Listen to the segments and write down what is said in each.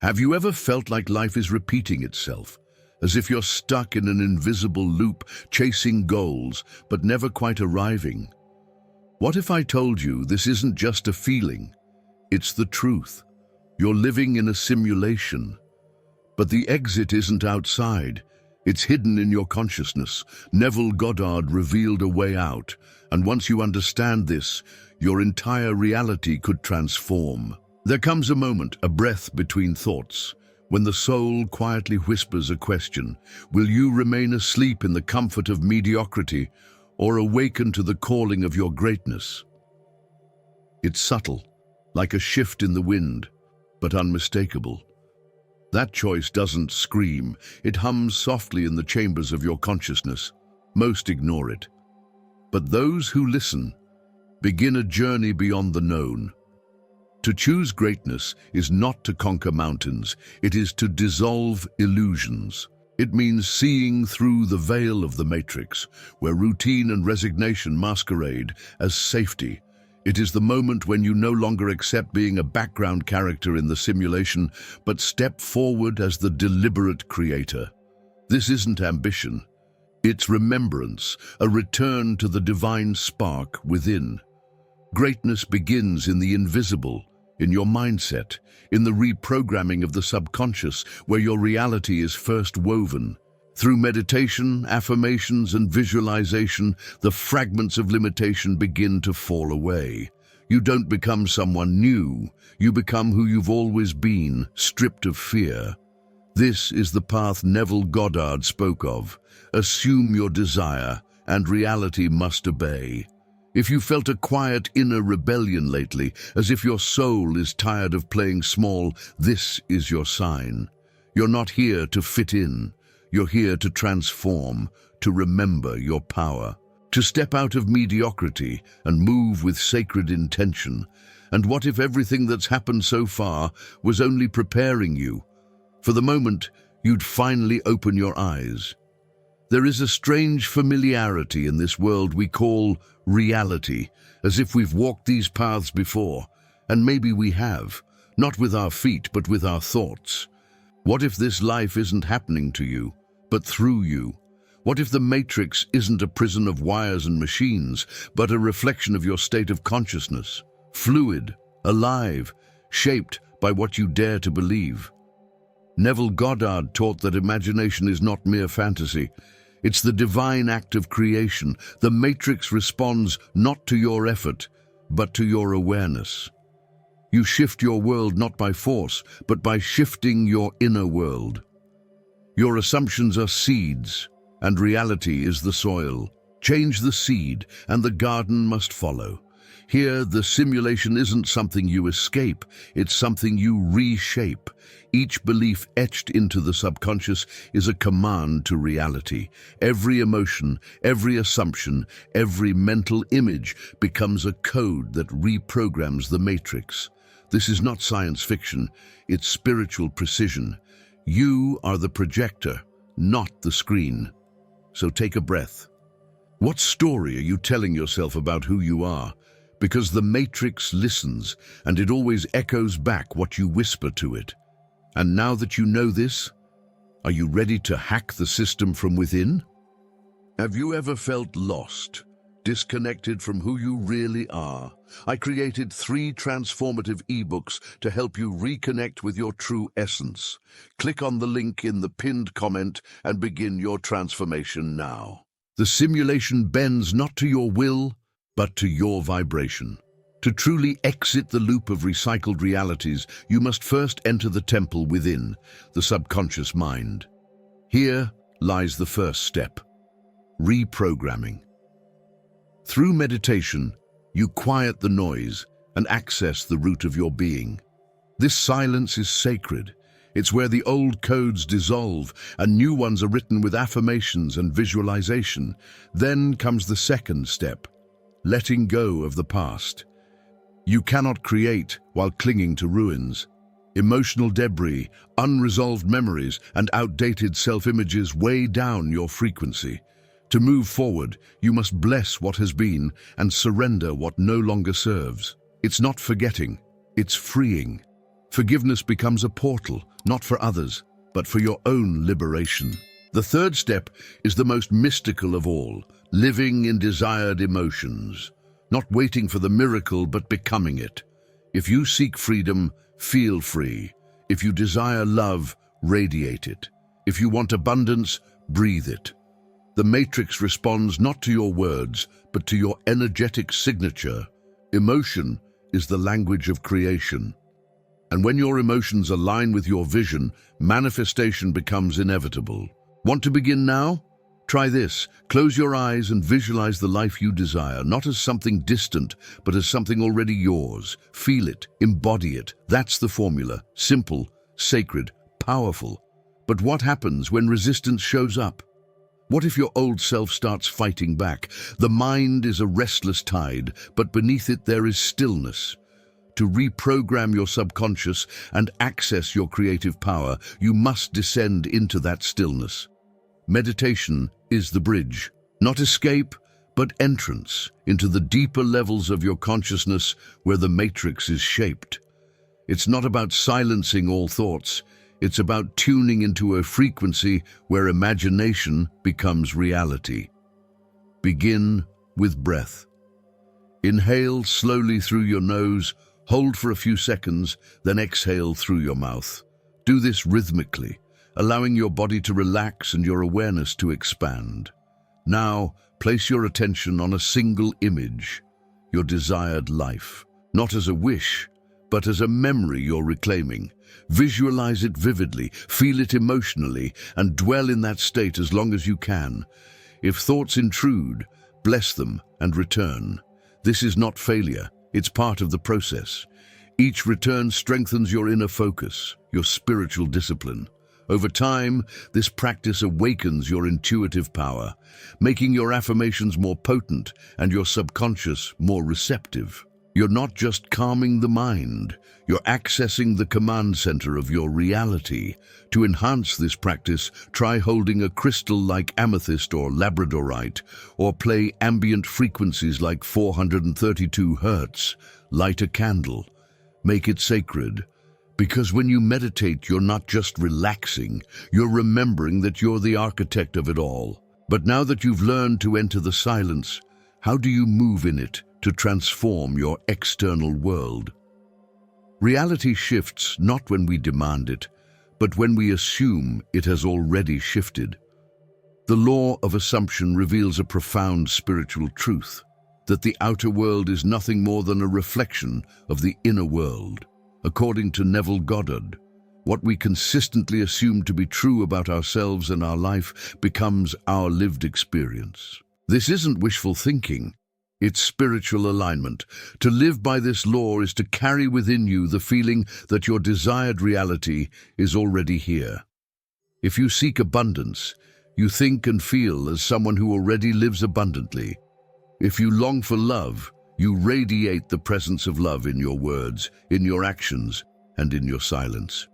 Have you ever felt like life is repeating itself, as if you're stuck in an invisible loop, chasing goals, but never quite arriving? What if I told you this isn't just a feeling, it's the truth? You're living in a simulation, but the exit isn't outside, it's hidden in your consciousness. Neville Goddard revealed a way out, and once you understand this, your entire reality could transform. There comes a moment, a breath between thoughts, when the soul quietly whispers a question. Will you remain asleep in the comfort of mediocrity or awaken to the calling of your greatness? It's subtle, like a shift in the wind, but unmistakable. That choice doesn't scream, it hums softly in the chambers of your consciousness. Most ignore it. But those who listen begin a journey beyond the known. To choose greatness is not to conquer mountains, it is to dissolve illusions. It means seeing through the veil of the matrix, where routine and resignation masquerade as safety. It is the moment when you no longer accept being a background character in the simulation, but step forward as the deliberate creator. This isn't ambition, it's remembrance, a return to the divine spark within. Greatness begins in the invisible, in your mindset, in the reprogramming of the subconscious, where your reality is first woven. Through meditation, affirmations, and visualization, the fragments of limitation begin to fall away. You don't become someone new, you become who you've always been, stripped of fear. This is the path Neville Goddard spoke of. Assume your desire, and reality must obey. If you felt a quiet inner rebellion lately, as if your soul is tired of playing small, this is your sign. You're not here to fit in. You're here to transform, to remember your power, to step out of mediocrity and move with sacred intention. And what if everything that's happened so far was only preparing you? For the moment, you'd finally open your eyes. There is a strange familiarity in this world we call reality, as if we've walked these paths before, and maybe we have, not with our feet but with our thoughts. What if this life isn't happening to you, but through you? What if the matrix isn't a prison of wires and machines, but a reflection of your state of consciousness, fluid, alive, shaped by what you dare to believe? Neville Goddard taught that imagination is not mere fantasy. It's the divine act of creation. The matrix responds not to your effort, but to your awareness. You shift your world not by force, but by shifting your inner world. Your assumptions are seeds, and reality is the soil. Change the seed, and the garden must follow. Here, the simulation isn't something you escape, it's something you reshape. Each belief etched into the subconscious is a command to reality. Every emotion, every assumption, every mental image becomes a code that reprograms the matrix. This is not science fiction, it's spiritual precision. You are the projector, not the screen. So take a breath. What story are you telling yourself about who you are? Because the matrix listens, and it always echoes back what you whisper to it. And now that you know this, are you ready to hack the system from within? Have you ever felt lost, disconnected from who you really are? I created 3 transformative ebooks to help you reconnect with your true essence. Click on the link in the pinned comment and begin your transformation now. The simulation bends not to your will, but to your vibration. To truly exit the loop of recycled realities, you must first enter the temple within, the subconscious mind. Here lies the first step: reprogramming. Through meditation, you quiet the noise and access the root of your being. This silence is sacred. It's where the old codes dissolve and new ones are written with affirmations and visualization. Then comes the second step: letting go of the past. You cannot create while clinging to ruins. Emotional debris, unresolved memories, and outdated self-images weigh down your frequency. To move forward, you must bless what has been and surrender what no longer serves. It's not forgetting, it's freeing. Forgiveness becomes a portal, not for others, but for your own liberation. The third step is the most mystical of all, living in desired emotions. Not waiting for the miracle, but becoming it. If you seek freedom, feel free. If you desire love, radiate it. If you want abundance, breathe it. The matrix responds not to your words, but to your energetic signature. Emotion is the language of creation. And when your emotions align with your vision, manifestation becomes inevitable. Want to begin now? Try this. Close your eyes and visualize the life you desire, not as something distant, but as something already yours. Feel it, embody it. That's the formula. Simple, sacred, powerful. But what happens when resistance shows up? What if your old self starts fighting back? The mind is a restless tide, but beneath it there is stillness. To reprogram your subconscious and access your creative power, you must descend into that stillness. Meditation is the bridge, not escape, but entrance into the deeper levels of your consciousness where the matrix is shaped. It's not about silencing all thoughts, it's about tuning into a frequency where imagination becomes reality. Begin with breath. Inhale slowly through your nose, hold for a few seconds, then exhale through your mouth. Do this rhythmically, allowing your body to relax and your awareness to expand. Now, place your attention on a single image, your desired life, not as a wish, but as a memory you're reclaiming. Visualize it vividly, feel it emotionally, and dwell in that state as long as you can. If thoughts intrude, bless them and return. This is not failure, it's part of the process. Each return strengthens your inner focus, your spiritual discipline. Over time, this practice awakens your intuitive power, making your affirmations more potent and your subconscious more receptive. You're not just calming the mind, you're accessing the command center of your reality. To enhance this practice, try holding a crystal like amethyst or labradorite, or play ambient frequencies like 432 Hertz. Light a candle. Make it sacred. Because when you meditate, you're not just relaxing, you're remembering that you're the architect of it all. But now that you've learned to enter the silence, how do you move in it to transform your external world? Reality shifts not when we demand it, but when we assume it has already shifted. The law of assumption reveals a profound spiritual truth, that the outer world is nothing more than a reflection of the inner world. According to Neville Goddard, what we consistently assume to be true about ourselves and our life becomes our lived experience. This isn't wishful thinking, it's spiritual alignment. To live by this law is to carry within you the feeling that your desired reality is already here. If you seek abundance, you think and feel as someone who already lives abundantly. If you long for love, you radiate the presence of love in your words, in your actions, and in your silence.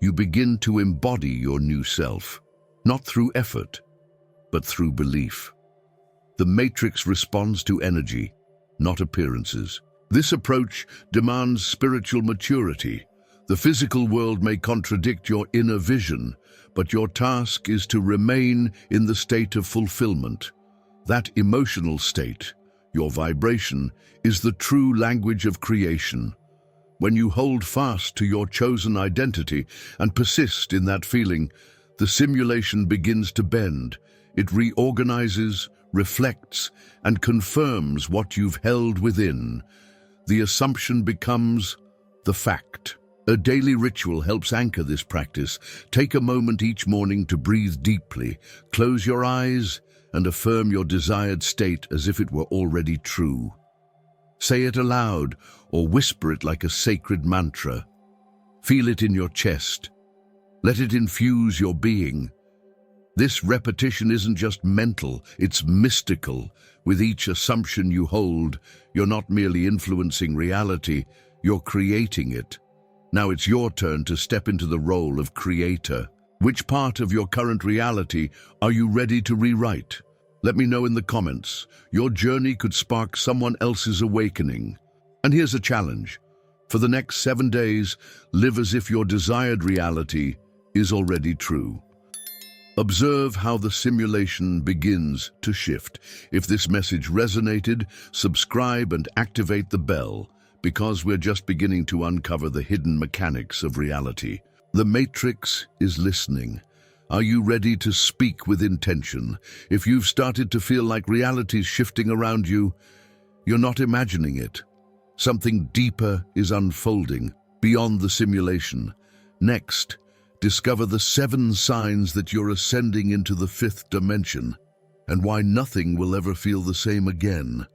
You begin to embody your new self, not through effort, but through belief. The matrix responds to energy, not appearances. This approach demands spiritual maturity. The physical world may contradict your inner vision, but your task is to remain in the state of fulfillment. That emotional state, your vibration, is the true language of creation. When you hold fast to your chosen identity and persist in that feeling, the simulation begins to bend. It reorganizes, reflects, and confirms what you've held within. The assumption becomes the fact. A daily ritual helps anchor this practice. Take a moment each morning to breathe deeply, close your eyes, and affirm your desired state as if it were already true. Say it aloud or whisper it like a sacred mantra. Feel it in your chest. Let it infuse your being. This repetition isn't just mental, it's mystical. With each assumption you hold, you're not merely influencing reality, you're creating it. Now it's your turn to step into the role of creator. Which part of your current reality are you ready to rewrite? Let me know in the comments. Your journey could spark someone else's awakening. And here's a challenge. For the next 7 days, live as if your desired reality is already true. Observe how the simulation begins to shift. If this message resonated, subscribe and activate the bell, because we're just beginning to uncover the hidden mechanics of reality. The Matrix is listening. Are you ready to speak with intention? If you've started to feel like reality's shifting around you, you're not imagining it. Something deeper is unfolding beyond the simulation. Next, discover the 7 signs that you're ascending into the 5th dimension and why nothing will ever feel the same again.